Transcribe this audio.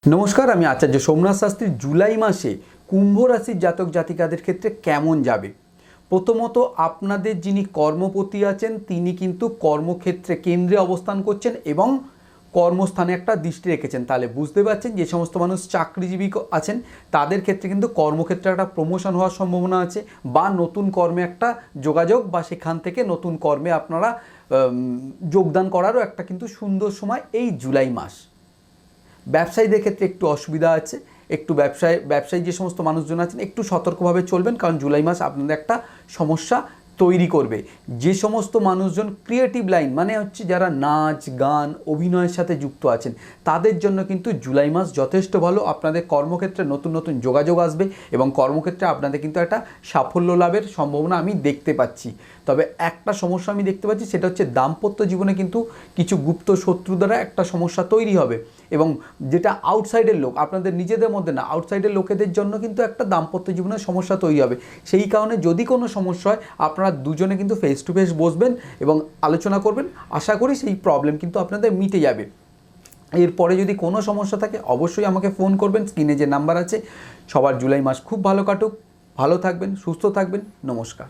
নমস্কার, আমি আচার্য সোমনাথ শাস্ত্রী। জুলাই মাসে কুম্ভ রাশির জাতক জাতিকাদের ক্ষেত্রে কেমন যাবে? প্রথমত, আপনাদের যিনি কর্মপতি আছেন তিনি কিন্তু কর্মক্ষেত্রে কেন্দ্রে অবস্থান করছেন এবং কর্মস্থানে একটা দৃষ্টি রেখেছেন। তাহলে বুঝতে পারছেন যে সমস্ত মানুষ চাকরিজীবী আছেন তাদের ক্ষেত্রে কিন্তু কর্মক্ষেত্রে একটা প্রমোশন হওয়ার সম্ভাবনা আছে, বা নতুন কর্মে একটা যোগাযোগ, বা সেখান থেকে নতুন কর্মে আপনারা যোগদান করারও একটা কিন্তু সুন্দর সময় এই জুলাই মাস। ব্যবসায়ীদের ক্ষেত্রে একটু অসুবিধা আছে, একটু ব্যবসায়ী যে সমস্ত মানুষজন আছেন একটু সতর্কভাবে চলবেন, কারণ জুলাই মাস আপনাদের একটা সমস্যা তৈরি করবে। যে সমস্ত মানুষজন ক্রিয়েটিভ লাইন মানে হচ্ছে যারা নাচ গান অভিনয়ের সাথে যুক্ত আছেন তাদের জন্য কিন্তু জুলাই মাস যথেষ্ট ভালো। আপনাদের কর্মক্ষেত্রে নতুন নতুন যোগাযোগ আসবে এবং কর্মক্ষেত্রে আপনাদের কিন্তু একটা সাফল্য লাভের সম্ভাবনা আমি দেখতে পাচ্ছি। তবে একটা সমস্যা আমি দেখতে পাচ্ছি, সেটা হচ্ছে দাম্পত্য জীবনে কিন্তু কিছু গুপ্ত শত্রু দ্বারা একটা সমস্যা তৈরি হবে, এবং যেটা আউটসাইডের লোক, আপনাদের নিজেদের মধ্যে না, আউটসাইডের লোকেদের জন্য কিন্তু একটা দাম্পত্য জীবনের সমস্যা তৈরি হবে। সেই কারণে যদি কোনো সমস্যা হয় আপনারা দুজনে কিন্তু ফেস টু ফেস বসবেন এবং আলোচনা করবেন। আশা করি সেই প্রবলেম কিন্তু আপনাদের মিটে যাবে। এরপরে যদি কোনো সমস্যা থাকে অবশ্যই আমাকে ফোন করবেন, স্ক্রিনে যে নাম্বার আছে। সবার জুলাই মাস খুব ভালো কাটুক, ভালো থাকবেন, সুস্থ থাকবেন। নমস্কার।